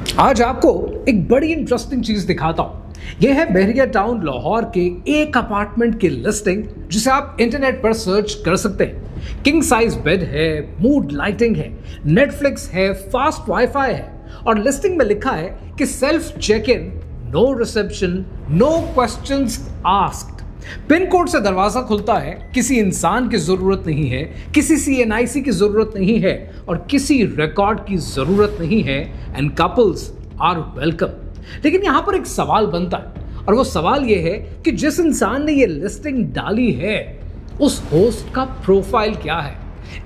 आज आपको एक बड़ी इंटरेस्टिंग चीज दिखाता हूं। यह है बहरिया टाउन लाहौर के एक अपार्टमेंट की लिस्टिंग, जिसे आप इंटरनेट पर सर्च कर सकते हैं। किंग साइज बेड है, मूड लाइटिंग है, नेटफ्लिक्स है, फास्ट वाईफाई है और लिस्टिंग में लिखा है कि self check in, no reception, no questions asked. Pin code से दरवाजा खुलता है, किसी इंसान की जरूरत नहीं है, किसी CNIC की जरूरत नहीं है और किसी रिकॉर्ड की जरूरत नहीं है एंड कपल्स आर वेलकम। लेकिन यहां पर एक सवाल बनता है और वो सवाल ये है कि जिस इंसान ने ये लिस्टिंग डाली है उस होस्ट का प्रोफाइल क्या है।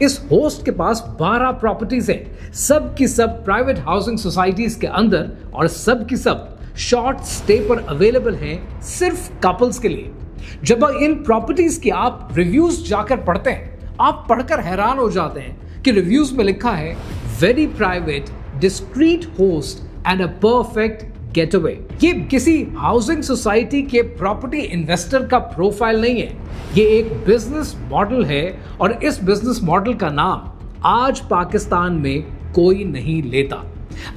इस होस्ट के पास 12 प्रॉपर्टीज है, सब की सब प्राइवेट हाउसिंग सोसाइटीज के अंदर और सब की सब शॉर्ट स्टे पर अवेलेबल हैं सिर्फ कपल्स के लिए। जब इन प्रॉपर्टीज की आप रिव्यूज जाकर पढ़ते हैं, आप पढ़कर हैरान हो जाते हैं कि रिव्यूज में लिखा है very private, discrete host and a perfect getaway. ये किसी हाउसिंग सोसाइटी के प्रॉपर्टी इन्वेस्टर का प्रोफाइल नहीं है, ये एक बिजनेस मॉडल है और इस बिजनेस मॉडल का नाम आज पाकिस्तान में कोई नहीं लेता।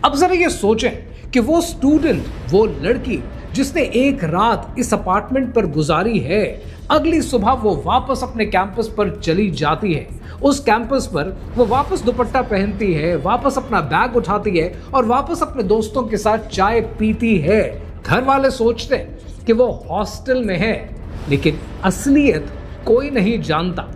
अब जरा ये सोचें कि वो स्टूडेंट, वो लड़की जिसने एक रात इस अपार्टमेंट पर गुजारी है, अगली सुबह वो वापस अपने कैंपस पर चली जाती है। उस कैंपस पर वो वापस दुपट्टा पहनती है, वापस अपना बैग उठाती है और वापस अपने दोस्तों के साथ चाय पीती है। घर वाले सोचते हैं कि वो हॉस्टल में है, लेकिन असलियत कोई नहीं जानता।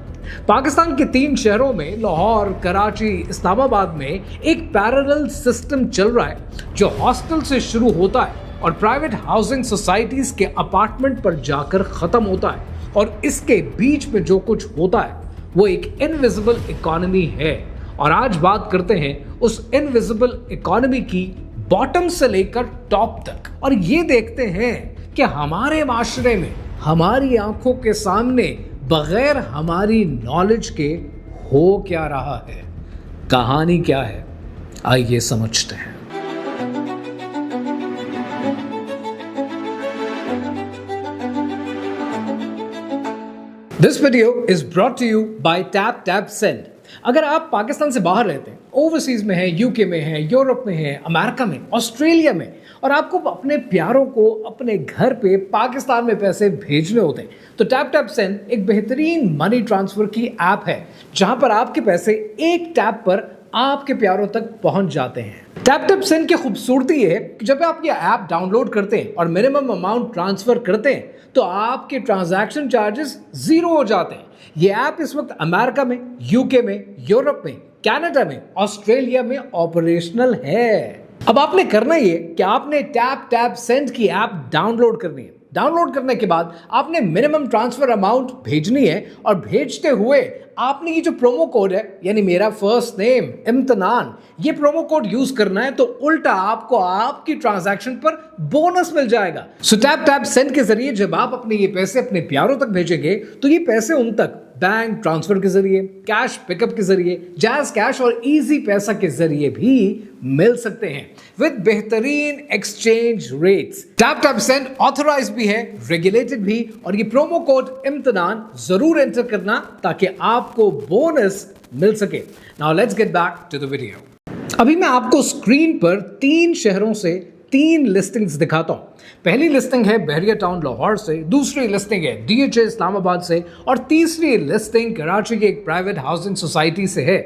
पाकिस्तान के 3 शहरों में, लाहौर, कराची, इस्लामाबाद में एक पैरेलल सिस्टम चल रहा है जो हॉस्टल से शुरू होता है और प्राइवेट हाउसिंग सोसाइटीज के अपार्टमेंट पर जाकर खत्म होता है और इसके बीच में जो कुछ होता है वो एक इनविजिबल इकोनॉमी है। और आज बात करते हैं उस इनविजिबल इकोनॉमी की बॉटम से लेकर टॉप तक और ये देखते हैं कि हमारे माशरे में हमारी आंखों के सामने बगैर हमारी नॉलेज के हो क्या रहा है, कहानी क्या है। आइए समझते हैं। This video is brought to you by tap tap send. अगर आप पाकिस्तान से बाहर रहते हैं, ओवरसीज में हैं, यूके में हैं, यूरोप में हैं, अमेरिका में, ऑस्ट्रेलिया में, और आपको अपने प्यारों को अपने घर पे पाकिस्तान में पैसे भेजने होते हैं, तो टैप टैप सेंड एक बेहतरीन मनी ट्रांसफर की ऐप है जहां पर आपके पैसे एक टैप पर आपके प्यारों तक पहुंच जाते हैं। टैप टैप सेंड की खूबसूरती है कि जब आप ये ऐप डाउनलोड करते हैं और मिनिमम अमाउंट ट्रांसफर करते हैं तो आपके ट्रांजैक्शन चार्जेस 0 हो जाते हैं। ये ऐप इस वक्त अमेरिका में, यूके में, यूरोप में, कनाडा में, ऑस्ट्रेलिया में ऑपरेशनल है। अब आपने करना ये कि आपने टैप टैप सेंड की ऐप डाउनलोड करनी है। डाउनलोड करने के बाद आपने मिनिमम ट्रांसफर अमाउंट भेजनी है और भेजते हुए आपने ये जो प्रोमो कोड है, यानी मेरा फर्स्ट नेम इम्तिनान, ये प्रोमो कोड यूज करना है, तो उल्टा आपको आपकी ट्रांजैक्शन पर बोनस मिल जाएगा। सो टैप टैप सेंड के जरिए जब आप अपने ये पैसे अपने प्यारों तक भेजेंगे तो ये पैसे उन तक बैंक ट्रांसफर के जरिए, कैश पिकअप के जरिए, जैज कैश और इजी पैसा के जरिए भी मिल सकते हैं विद बेहतरीन exchange rates. Tap tap send authorise भी है, रेगुलेटेड भी, और ये प्रोमो कोड इम्तिनान जरूर एंटर करना ताकि आपको बोनस मिल सके। Now let's get back to the video. अभी मैं आपको स्क्रीन पर 3 शहरों से 3 लिस्टिंग्स दिखाता हूं। पहली लिस्टिंग है बहरिया टाउन लाहौर से, दूसरी लिस्टिंग है DHA इस्लामाबाद से और तीसरी लिस्टिंग कराची की एक प्राइवेट हाउसिंग सोसाइटी से है।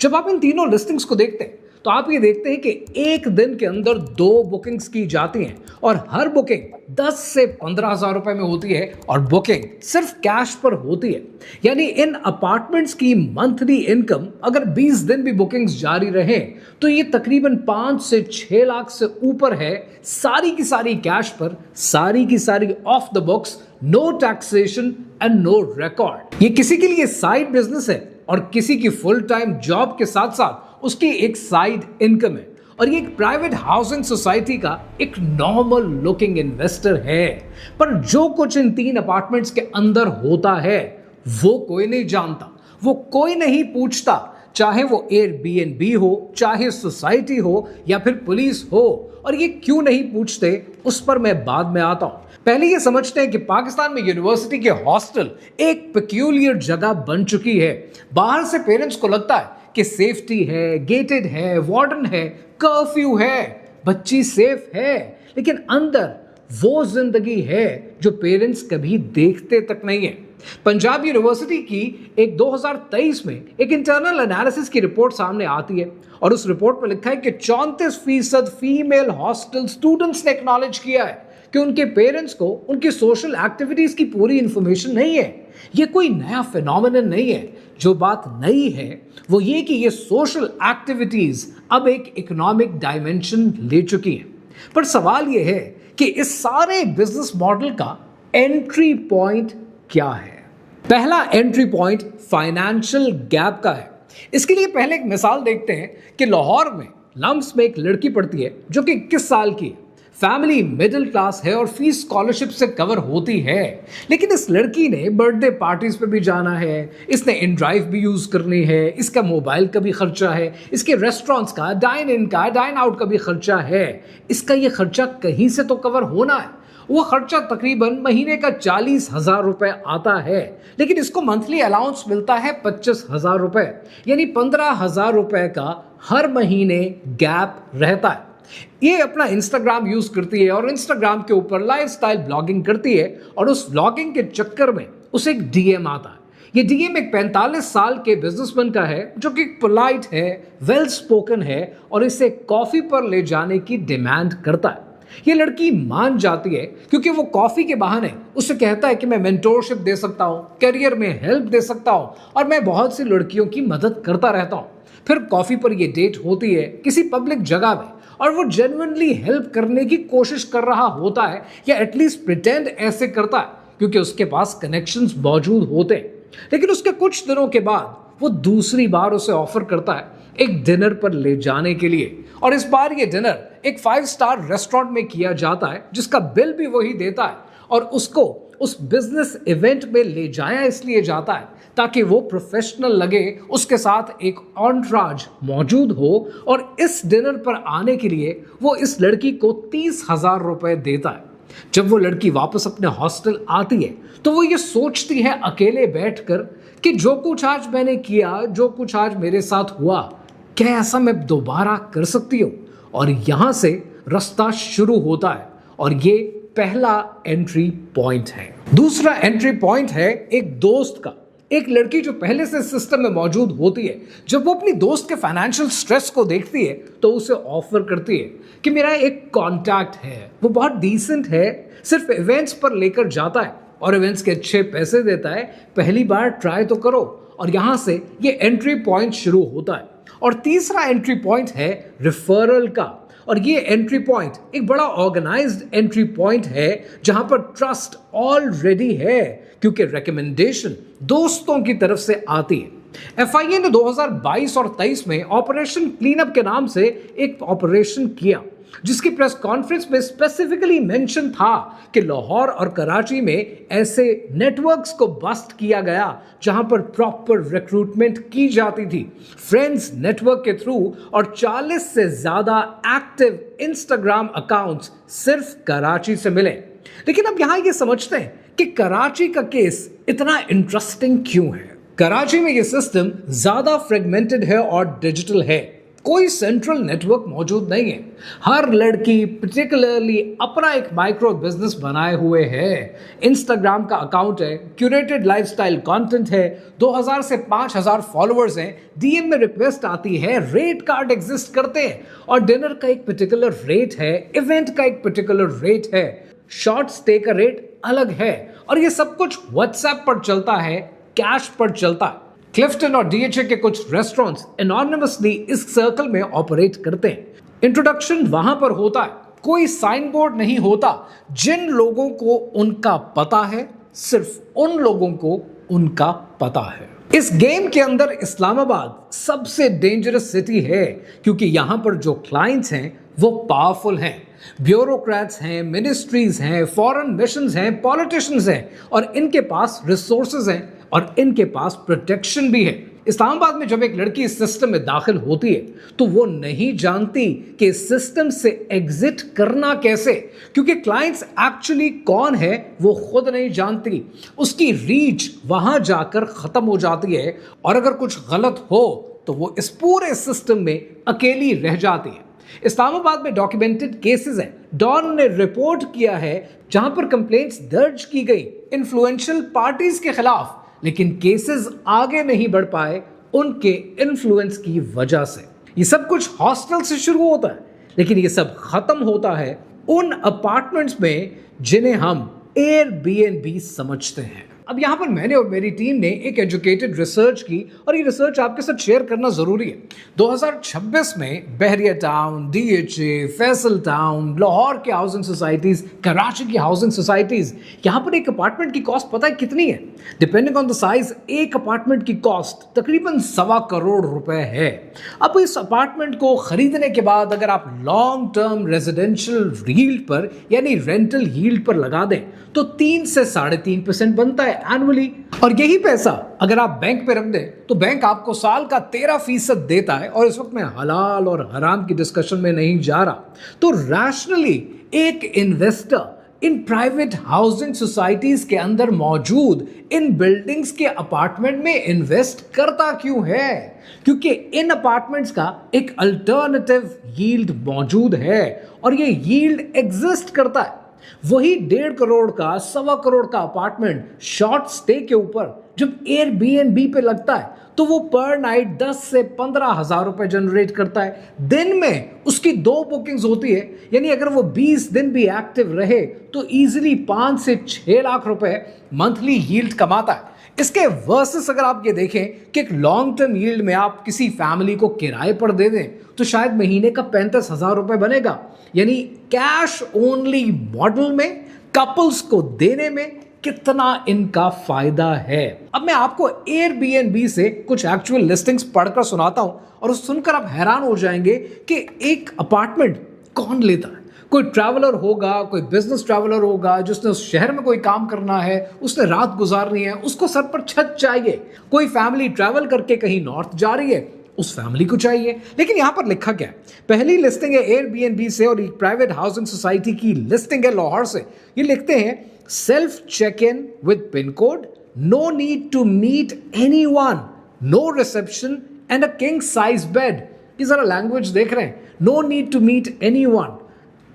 जब आप इन तीनों लिस्टिंग्स को देखते हैं तो आप ये देखते हैं कि एक दिन के अंदर 2 बुकिंग्स की जाती हैं और हर बुकिंग 10 से 15 हज़ार रुपए में होती है और बुकिंग सिर्फ कैश पर होती है। यानी इन अपार्टमेंट्स की मंथली इनकम अगर 20 दिन भी बुकिंग्स जारी रहे तो ये तकरीबन 5 से 6 लाख से ऊपर है, सारी की सारी कैश पर, सारी की सारी off the books, no taxation and no record. ये किसी के लिए साइड बिजनेस है और किसी की फुल टाइम जॉब के साथ साथ उसकी एक साइड इनकम है और ये एक प्राइवेट हाउसिंग सोसाइटी का एक नॉर्मल लुकिंग इन्वेस्टर है। पर जो कुछ इन 3 अपार्टमेंट्स के अंदर होता है वो कोई नहीं जानता, वो कोई नहीं पूछता, चाहे वो एयरबीएनबी हो, चाहे सोसाइटी हो या फिर पुलिस हो। और ये क्यों नहीं पूछते उस पर मैं बाद में आता हूं। पहले ये समझते हैं कि पाकिस्तान में यूनिवर्सिटी के हॉस्टल एक पेक्यूलियर जगह बन चुकी है। बाहर से पेरेंट्स को लगता है कि सेफ्टी है, गेटेड है, वार्डन है, कर्फ्यू है, बच्ची सेफ है, लेकिन अंदर वो जिंदगी है जो पेरेंट्स कभी देखते तक नहीं है। पंजाब यूनिवर्सिटी की एक 2023 में एक इंटरनल एनालिसिस की रिपोर्ट सामने आती है और उस रिपोर्ट में लिखा है कि 34% फीमेल हॉस्टल स्टूडेंट्स ने एक्नॉलेज किया है कि उनके पेरेंट्स को उनकी सोशल एक्टिविटीज की पूरी इंफॉर्मेशन नहीं है। ये कोई नया फिनोमिनन नहीं है। जो बात नई है वो ये कि ये सोशल एक्टिविटीज अब एक इकोनॉमिक डायमेंशन ले चुकी हैं। पर सवाल ये है कि इस सारे बिजनेस मॉडल का एंट्री पॉइंट क्या है? पहला एंट्री पॉइंट फाइनेंशियल गैप का है। इसके लिए पहले एक मिसाल देखते हैं कि लाहौर में लम्स में एक लड़की पढ़ती है जो कि 21 साल की है। फैमिली मिडिल क्लास है और फीस स्कॉलरशिप से कवर होती है, लेकिन इस लड़की ने बर्थडे पार्टीज पे भी जाना है, इसने इन ड्राइव भी यूज करनी है, इसका मोबाइल का भी खर्चा है, इसके रेस्टोरेंट्स का, डाइन इन का, डाइन आउट का भी खर्चा है। इसका ये खर्चा कहीं से तो कवर होना है। वो खर्चा तकरीबन महीने का 40,000 रुपए आता है, लेकिन इसको मंथली अलाउंस मिलता है 25,000 रुपए, यानी 15,000 रुपए का हर महीने गैप रहता है। ये अपना इंस्टाग्राम यूज करती है और इंस्टाग्राम के ऊपर लाइफस्टाइल ब्लॉगिंग करती है और उस ब्लॉगिंग के चक्कर में उसे एक डीएम आता है। ये डीएम एक 45 साल के बिजनेसमैन का है जो कि पोलाइट है, वेल स्पोकन है और इसे कॉफी पर ले जाने की डिमांड करता है। ये लड़की मान जाती है क्योंकि वो कॉफी के बहाने उससे कहता है कि मैं मेंटोरशिप दे सकता हूँ, करियर में हेल्प दे सकता हूँ और मैं बहुत सी लड़कियों की मदद करता रहता हूँ। फिर कॉफी पर ये डेट होती है किसी पब्लिक जगह में और वो जेन्युइनली हेल्प करने की कोशिश कर रहा होता है या एटलीस्ट प्रिटेंड ऐसे करता है क्योंकि उसके पास कनेक्शंस मौजूद होते हैं। लेकिन उसके कुछ दिनों के बाद वो दूसरी बार उसे ऑफर करता है एक डिनर पर ले जाने के लिए, और इस बार ये डिनर एक 5 स्टार रेस्टोरेंट में किया जाता है जिसका बिल भी वही देता है और उसको उस बिजनेस इवेंट में ले जाया इसलिए जाता है ताकि वो प्रोफेशनल लगे, उसके साथ एक ऑनट्राज मौजूद हो और इस डिनर पर आने के लिए वो इस लड़की को 30,000 रुपए देता है। जब वो लड़की वापस अपने हॉस्टल आती है तो वो ये सोचती है अकेले बैठकर कि जो कुछ आज मैंने किया, जो कुछ आज मेरे साथ हुआ, क्या ऐसा मैं दोबारा कर सकती हूँ? और यहां से रास्ता शुरू होता है और ये पहला एंट्री पॉइंट है। दूसरा एंट्री पॉइंट है एक दोस्त का। एक लड़की जो पहले से सिस्टम में मौजूद होती है, जब वो अपनी दोस्त के फाइनेंशियल स्ट्रेस को देखती है तो उसे ऑफर करती है कि मेरा एक कॉन्टैक्ट है, वो बहुत डिसेंट है, सिर्फ इवेंट्स पर लेकर जाता है और इवेंट्स के अच्छे पैसे देता है, पहली बार ट्राई तो करो। और यहां से ये एंट्री पॉइंट शुरू होता है। और तीसरा एंट्री पॉइंट है रेफरल का, और ये एंट्री पॉइंट एक बड़ा ऑर्गेनाइज्ड एंट्री पॉइंट है जहां पर ट्रस्ट ऑलरेडी है क्योंकि रिकमेंडेशन दोस्तों की तरफ से आती है। एफआईए ने 2022 और 23 में ऑपरेशन क्लीनअप के नाम से एक ऑपरेशन किया जिसकी प्रेस कॉन्फ्रेंस में स्पेसिफिकली मेंशन था कि लाहौर और कराची में ऐसे नेटवर्क्स को बस्ट किया गया जहां पर प्रॉपर रिक्रूटमेंट की जाती थी फ्रेंड्स नेटवर्क के थ्रू, और 40 से ज्यादा एक्टिव इंस्टाग्राम अकाउंट्स सिर्फ कराची से मिले। लेकिन अब यहां ये समझते हैं कि कराची का केस इतना इंटरेस्टिंग क्यों है। कराची में ये सिस्टम ज्यादा फ्रेगमेंटेड है और डिजिटल है, कोई सेंट्रल नेटवर्क मौजूद नहीं है। हर लड़की पर्टिकुलरली अपना एक माइक्रो बिजनेस बनाए हुए है। इंस्टाग्राम का अकाउंट है, क्यूरेटेड लाइफस्टाइल कंटेंट है, 2000 से 5000 फॉलोअर्स हैं, डीएम में रिक्वेस्ट आती है, रेट कार्ड एग्जिस्ट करते हैं और डिनर का एक पर्टिकुलर रेट है, इवेंट का एक पर्टिकुलर रेट है, शॉर्ट स्टे का रेट अलग है, और ये सब कुछ व्हाट्सएप पर चलता है, कैश पर चलता है। क्लिफ्टन और डीएचए के कुछ रेस्टोरेंट्स एनोनिमसली इस सर्कल में ऑपरेट करते हैं। इंट्रोडक्शन वहां पर होता है, कोई साइन बोर्ड नहीं होता। जिन लोगों को उनका पता है, सिर्फ उन लोगों को उनका पता है। इस गेम के अंदर इस्लामाबाद सबसे डेंजरस सिटी है क्योंकि यहां पर जो क्लाइंट्स हैं वो पावरफुल हैं, ब्यूरोक्रेट्स हैं, मिनिस्ट्रीज हैं, फॉरेन मिशंस हैं, पॉलिटिशियंस हैं, और इनके पास रिसोर्सेज हैं और इनके पास प्रोटेक्शन भी है। इस्लामाबाद में जब एक लड़की इस सिस्टम में दाखिल होती है तो वो नहीं जानती कि इस सिस्टम से एग्जिट करना कैसे, क्योंकि क्लाइंट्स एक्चुअली कौन है वो खुद नहीं जानती। उसकी रीच वहां जाकर खत्म हो जाती है और अगर कुछ गलत हो तो वो इस पूरे सिस्टम में अकेली रह जाती है। इस्लामाबाद में डॉक्यूमेंटेड केसेस हैं, डॉन ने रिपोर्ट किया है जहां पर कंप्लेंट्स दर्ज की गई इन्फ्लुएंशियल पार्टीज के खिलाफ, लेकिन केसेस आगे नहीं बढ़ पाए उनके इन्फ्लुएंस की वजह से। ये सब कुछ हॉस्टल से शुरू होता है, लेकिन ये सब खत्म होता है उन अपार्टमेंट्स में जिन्हें हम एयरबीएनबी समझते हैं। अब यहां पर मैंने और मेरी टीम ने एक एजुकेटेड रिसर्च की और ये रिसर्च आपके साथ शेयर करना जरूरी है। 2026 में Bahria town, DHA, Faisal town, Lahore के हाउसिंग सोसाइटीज, कराची की हाउसिंग सोसाइटीज, यहां पर एक अपार्टमेंट की कॉस्ट पता है कितनी है? डिपेंडिंग ऑन द साइज एक अपार्टमेंट की कॉस्ट तकरीबन 1.25 करोड़ रुपए है। अब इस अपार्टमेंट को खरीदने के बाद अगर आप लॉन्ग टर्म रेजिडेंशियल यील्ड पर यानी रेंटल यील्ड पर लगा दें तो 3 से 3.5% बनता है एनुअली। और यही पैसा अगर आप बैंक पे रख दें तो बैंक आपको साल का 13% देता है। और इस वक्त मैं हलाल और हराम की डिस्कशन में नहीं जा रहा, तो रैशनली एक investor in private housing societies के अंदर मौजूद इन बिल्डिंग्स के अपार्टमेंट में इन्वेस्ट करता क्यों है? क्योंकि इन अपार्टमेंट्स का एक अल्टरनेटिव यील्ड मौजूद है और ये यील्ड एग्जिस्ट करता है। वही 1.5 करोड़ का 1.25 करोड़ का अपार्टमेंट शॉर्ट स्टे के ऊपर जब एयरबीएनबी पे लगता है तो वो पर नाइट 10 से 15 हजार रुपए जनरेट करता है। दिन में उसकी 2 बुकिंग्स होती है, यानी अगर वो 20 दिन भी एक्टिव रहे तो इजीली 5 से 6 लाख रुपए मंथली यील्ड कमाता है। इसके वर्सेस अगर आप ये देखें कि एक लॉन्ग टर्म यील्ड में आप किसी फैमिली को किराए पर दे दें तो शायद महीने का 35,000 रुपए बनेगा, यानी कैश ओनली मॉडल में कपल्स को देने में कितना इनका फायदा है। अब मैं आपको एयरबीएनबी से कुछ एक्चुअल लिस्टिंग्स पढ़कर सुनाता हूं और सुनकर आप हैरान हो जाएंगे कि एक अपार्टमेंट कौन लेता है। कोई ट्रैवलर होगा, कोई बिजनेस ट्रैवलर होगा जिसने उस शहर में कोई काम करना है, उसने रात गुजारनी है, उसको सर पर छत चाहिए। कोई फैमिली ट्रैवल करके कहीं नॉर्थ जा रही है, उस फैमिली को चाहिए। लेकिन यहां पर लिखा क्या है? पहली लिस्टिंग है एयरबीएनबी से और एक प्राइवेट हाउसिंग सोसाइटी की लिस्टिंग है लाहौर से। ये लिखते हैं self check in with pin code, no need to meet anyone, no reception and a king size bed. ये जरा लैंग्वेज देख रहे हैं, no need to meet anyone.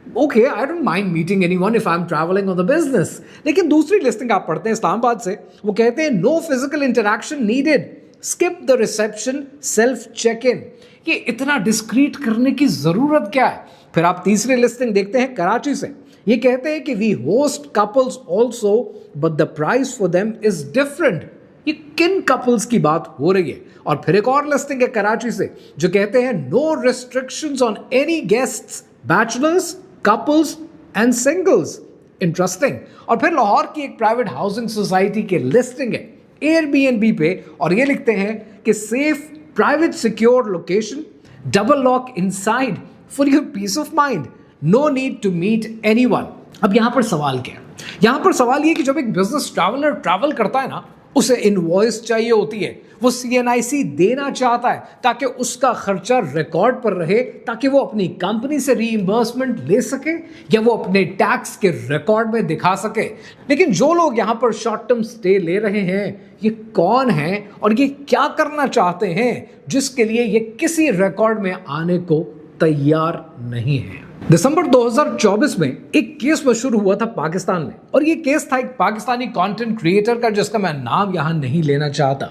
Okay, I don't mind meeting anyone if I am travelling on the business. लेकिन दूसरी listing आप पढ़ते हैं इस्लामाबाद से, वो कहते हैं no physical interaction needed, skip the reception, self check in. ये इतना डिस्क्रीट करने की जरूरत क्या है? फिर आप तीसरी लिस्टिंग देखते हैं कराची से। ये कहते हैं कि we host couples also but the price for them is different. ये किन कपल्स की बात हो रही है? और फिर एक और लिस्टिंग है कराची से जो कहते हैं no restrictions on any guests, bachelors, couples and singles. Interesting. और फिर लाहौर की एक प्राइवेट हाउसिंग सोसाइटी की लिस्टिंग है एयरबीएनबी पे और ये लिखते हैं कि safe private secure location, double lock inside for your peace of mind, no need to meet anyone. अब यहां पर सवाल क्या है? यहां पर सवाल ये कि जब एक बिजनेस ट्रैवलर ट्रैवल करता है ना, उसे इनवॉइस चाहिए होती है, वो सीएनआईसी देना चाहता है ताकि उसका खर्चा रिकॉर्ड पर रहे, ताकि वो अपनी कंपनी से रीइंबर्समेंट ले सके या वो अपने टैक्स के रिकॉर्ड में दिखा सके। लेकिन जो लोग यहाँ पर शॉर्ट टर्म स्टे ले रहे हैं, ये कौन हैं और ये क्या करना चाहते हैं जिसके लिए ये किसी रिकॉर्ड में आने को तैयार नहीं है? दिसंबर 2024 में एक केस मशहूर हुआ था पाकिस्तान में और ये केस था एक पाकिस्तानी कंटेंट क्रिएटर का जिसका मैं नाम यहां नहीं लेना चाहता।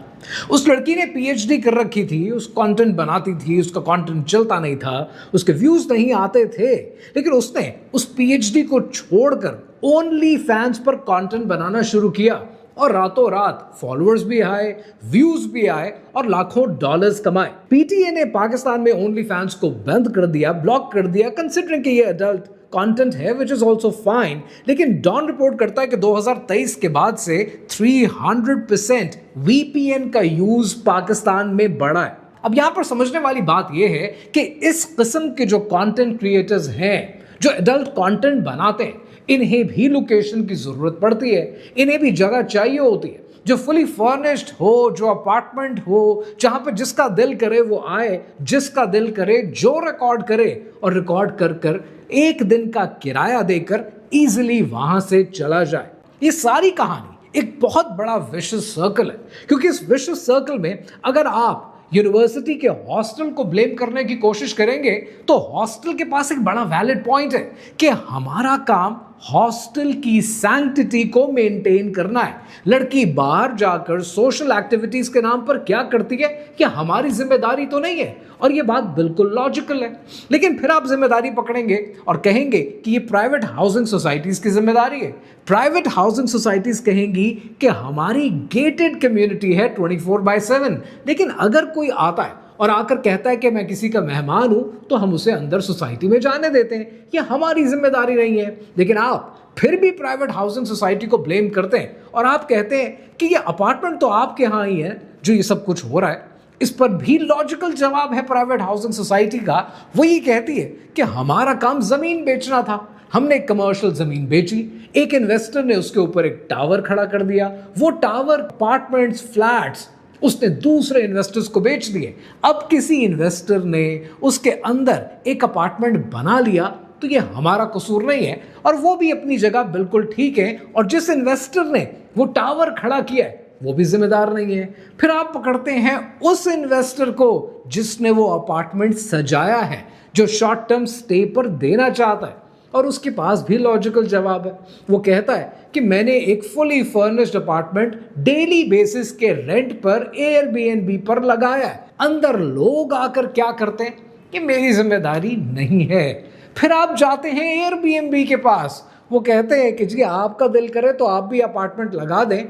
उस लड़की ने पीएचडी कर रखी थी, उस कंटेंट बनाती थी, उसका कंटेंट चलता नहीं था, उसके व्यूज नहीं आते थे, लेकिन उसने उस पीएचडी को छोड़कर ओनली फैंस पर कंटेंट बनाना शुरू किया और रातों रात फॉलोअर्स भी आए, व्यूज भी आए और लाखों डॉलर्स कमाए। पीटीए ने पाकिस्तान में ओनली फैंस को बंद कर दिया, ब्लॉक कर दिया, कंसिडरिंग कि ये अडल्ट कंटेंट है विच इज ऑल्सो फाइन। लेकिन डॉन रिपोर्ट करता है कि 2023 के बाद से 300% वीपीएन का यूज पाकिस्तान में बढ़ा है। अब यहां पर समझने वाली बात यह है कि इस किस्म के जो कंटेंट क्रिएटर्स हैं, जो एडल्ट कंटेंट बनाते हैं, इन्हें भी लोकेशन की जरूरत पड़ती है, इन्हें भी जगह चाहिए होती है जो फुली फर्निश्ड हो, जो अपार्टमेंट हो, जहां पर जिसका दिल करे वो आए, जिसका दिल करे जो रिकॉर्ड करे और रिकॉर्ड कर कर एक दिन का किराया देकर इजीली वहां से चला जाए। ये सारी कहानी एक बहुत बड़ा विशियस सर्कल है, क्योंकि इस विशियस सर्कल में अगर आप यूनिवर्सिटी के हॉस्टल को ब्लेम करने की कोशिश करेंगे तो हॉस्टल के पास एक बड़ा वैलिड पॉइंट है कि हमारा काम हॉस्टल की सैंक्टिटी को मेंटेन करना है। लड़की बाहर जाकर सोशल एक्टिविटीज के नाम पर क्या करती है कि हमारी जिम्मेदारी तो नहीं है, और ये बात बिल्कुल लॉजिकल है। लेकिन फिर आप जिम्मेदारी पकड़ेंगे और कहेंगे कि ये प्राइवेट हाउसिंग सोसाइटीज की जिम्मेदारी है। प्राइवेट हाउसिंग सोसाइटीज कहेंगी कि हमारी गेटेड कम्युनिटी है 24/7। लेकिन अगर कोई आता है और आकर कहता है कि मैं किसी का मेहमान हूं, तो हम उसे अंदर सोसाइटी में जाने देते हैं, ये हमारी जिम्मेदारी नहीं है। लेकिन आप फिर भी प्राइवेट हाउसिंग सोसाइटी को ब्लेम करते हैं और आप कहते हैं कि ये अपार्टमेंट तो आपके यहाँ ही है जो ये सब कुछ हो रहा है। इस पर भी लॉजिकल जवाब है प्राइवेट हाउसिंग सोसाइटी का। वो ये कहती है कि हमारा काम जमीन बेचना था, हमने एक कमर्शियल जमीन बेची, एक इन्वेस्टर ने उसके ऊपर एक टावर खड़ा कर दिया, वो टावर अपार्टमेंट्स फ्लैट्स उसने दूसरे इन्वेस्टर्स को बेच दिए। अब किसी इन्वेस्टर ने उसके अंदर एक अपार्टमेंट बना लिया तो ये हमारा कसूर नहीं है, और वो भी अपनी जगह बिल्कुल ठीक है, और जिस इन्वेस्टर ने वो टावर खड़ा किया है वो भी जिम्मेदार नहीं है। फिर आप पकड़ते हैं उस इन्वेस्टर को जिसने वो अपार्टमेंट सजाया है, जो शॉर्ट टर्म स्टे पर देना चाहता है, और उसके पास भी लॉजिकल जवाब है। वो कहता है कि मैंने एक fully furnished apartment daily basis के रेंट पर एयरबीएनबी पर लगाया है। अंदर लोग आकर क्या करते हैं कि मेरी जिम्मेदारी नहीं है। फिर आप जाते हैं एयरबीएनबी के पास, वो कहते हैं कि जी आपका दिल करे तो आप भी अपार्टमेंट लगा दें,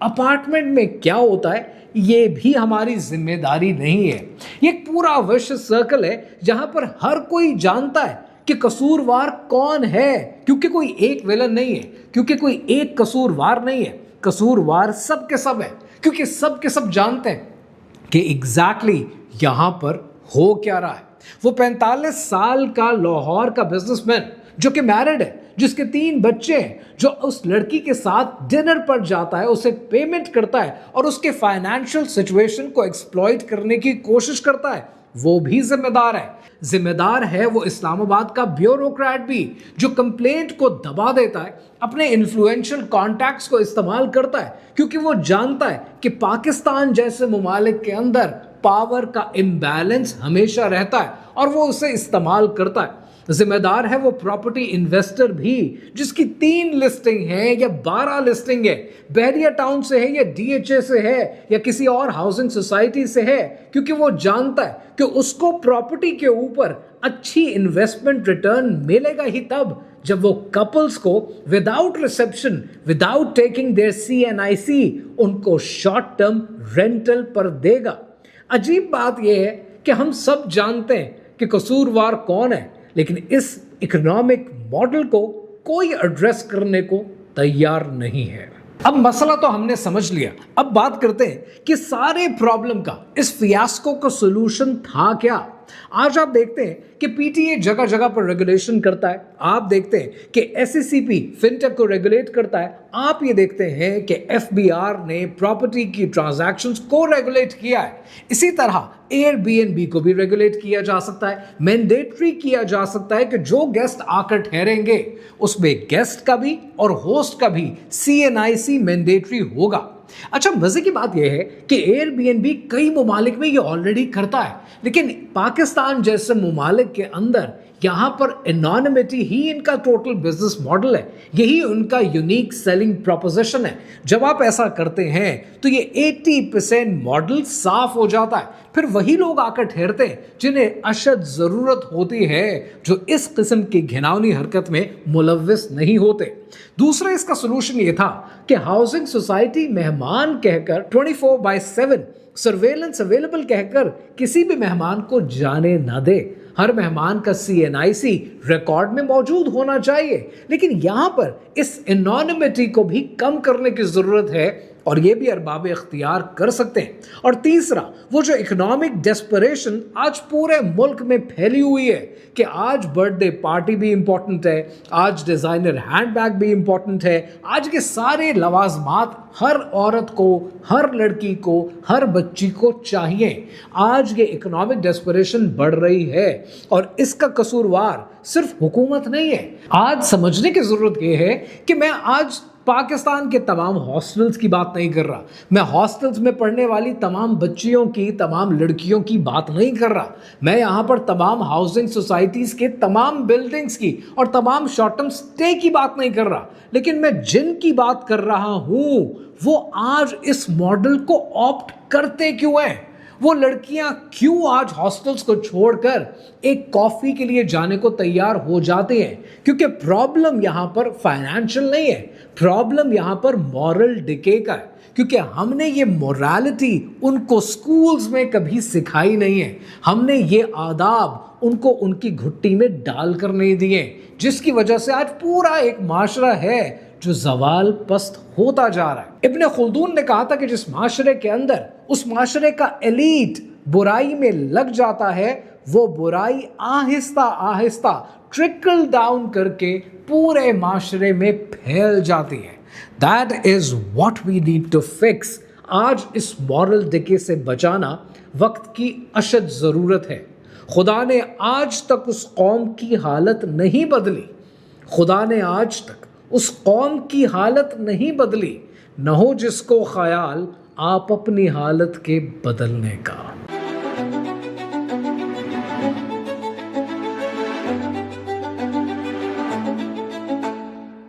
अपार्टमेंट में क्या होता है ये भी हमारी जिम्मेदारी नहीं है। ये पूरा विश्व सर्कल है जहां पर हर कोई जानता है कि कसूरवार कौन है, क्योंकि कोई एक विलन नहीं है, क्योंकि कोई एक कसूरवार नहीं है। कसूरवार सब के सब है, क्योंकि सब के सब जानते हैं कि एग्जैक्टली यहां पर हो क्या रहा है। वो 45 साल का लाहौर का बिजनेसमैन जो कि मैरिड है, जिसके 3 बच्चे हैं, जो उस लड़की के साथ डिनर पर जाता है, उसे पेमेंट करता है और उसके फाइनेंशियल सिचुएशन को एक्सप्लॉइट करने की कोशिश करता है, वो भी जिम्मेदार है। जिम्मेदार है वो इस्लामाबाद का ब्यूरोक्रेट भी, जो कंप्लेंट को दबा देता है, अपने इन्फ्लुएंशियल कॉन्टैक्ट्स को इस्तेमाल करता है, क्योंकि वो जानता है कि पाकिस्तान जैसे ममालिक के अंदर पावर का इम्बैलेंस हमेशा रहता है और वो उसे इस्तेमाल करता है। जिम्मेदार है वो प्रॉपर्टी इन्वेस्टर भी, जिसकी 3 लिस्टिंग है या 12 लिस्टिंग है, बहरिया टाउन से है या डीएचए से है या किसी और हाउसिंग सोसाइटी से है, क्योंकि वो जानता है कि उसको प्रॉपर्टी के ऊपर अच्छी इन्वेस्टमेंट रिटर्न मिलेगा ही तब जब वो कपल्स को without reception, without taking their CNIC उनको शॉर्ट टर्म रेंटल पर देगा। अजीब बात यह है कि हम सब जानते हैं कि कसूरवार कौन है, लेकिन इस इकोनॉमिक मॉडल को कोई एड्रेस करने को तैयार नहीं है। अब मसला तो हमने समझ लिया, अब बात करते हैं कि सारे प्रॉब्लम का, इस फियास्को का सॉल्यूशन था क्या। आज आप देखते हैं कि पीटीए जगह जगह पर रेगुलेशन करता है, आप देखते हैं कि SECP फिनटेक को रेगुलेट करता है, आप ये देखते हैं कि FBR ने प्रॉपर्टी की ट्रांजैक्शंस को रेगुलेट किया है। इसी तरह एयरबीएनबी को भी रेगुलेट किया जा सकता है, मैंडेटरी किया जा सकता है कि जो गेस्ट आकर ठहरेंगे उसमें गेस्ट का भी और होस्ट का भी CNIC मैंडेटरी होगा। अच्छा, मजे की बात यह है कि एयरबीएनबी कई ममालिक में ये ऑलरेडी करता है, लेकिन पाकिस्तान जैसे ममालिक के अंदर यहाँ पर एनोनिमिटी ही इनका टोटल बिजनेस मॉडल है, यही उनका यूनिक सेलिंग प्रोपोजिशन है। जब आप ऐसा करते हैं तो ये 80% मॉडल साफ हो जाता है, फिर वही लोग आकर ठहरते हैं जिन्हें अशद ज़रूरत होती है, जो इस किस्म की घिनौनी हरकत में मुलव्विस नहीं होते। दूसरा इसका सोल्यूशन ये था कि हाउसिंग सोसाइटी मेहमान कहकर 24/7 सर्वेलेंस अवेलेबल कहकर किसी भी मेहमान को जाने ना दे। हर मेहमान का CNIC रिकॉर्ड में मौजूद होना चाहिए, लेकिन यहां पर इस एनोनिमिटी को भी कम करने की जरूरत है और ये भी अरबाब इख्तियार कर सकते हैं। और तीसरा, वो जो इकोनॉमिक डेस्परेशन आज पूरे मुल्क में फैली हुई है कि आज बर्थडे पार्टी भी इंपॉर्टेंट है, आज डिजाइनर हैंडबैग भी इंपॉर्टेंट है, आज के सारे लवाजमात हर औरत को, हर लड़की को, हर बच्ची को चाहिए। आज ये इकोनॉमिक डेस्परेशन बढ़ रही है और इसका कसूरवार सिर्फ हुकूमत नहीं है। आज समझने की जरूरत यह है कि मैं आज पाकिस्तान के तमाम हॉस्टल्स की बात नहीं कर रहा, मैं हॉस्टल्स में पढ़ने वाली तमाम बच्चियों की, तमाम लड़कियों की बात नहीं कर रहा, मैं यहाँ पर तमाम हाउसिंग सोसाइटीज़ के तमाम बिल्डिंग्स की और तमाम शॉर्ट टर्म स्टे की बात नहीं कर रहा, लेकिन मैं जिन की बात कर रहा हूँ वो आज इस मॉडल को ऑप्ट करते क्यों हैं। वो लड़कियां क्यों आज हॉस्टल्स को छोड़कर एक कॉफी के लिए जाने को तैयार हो जाते हैं, क्योंकि प्रॉब्लम यहां पर फाइनेंशियल नहीं है, प्रॉब्लम यहां पर मॉरल डिके का है, क्योंकि हमने ये मोरालिटी उनको स्कूल्स में कभी सिखाई नहीं है, हमने ये आदाब उनको उनकी घुट्टी में डालकर नहीं दिए, जिसकी वजह से आज पूरा एक माशरा है जो जवाल पस्त होता जा रहा है। इब्ने खुल्दून ने कहा था कि जिस माशरे के अंदर उस माशरे का एलीट बुराई में लग जाता है, वो बुराई आहिस्ता आहिस्ता ट्रिकल डाउन करके पूरे माशरे में फैल जाती है। That is what we need to fix. आज इस मॉरल डिके से बचाना वक्त की अशद ज़रूरत है। खुदा ने आज तक उस कौम की हालत नहीं बदली, खुदा ने आज तक उस कौम की हालत नहीं बदली, न हो जिसको ख्याल आप अपनी हालत के बदलने का।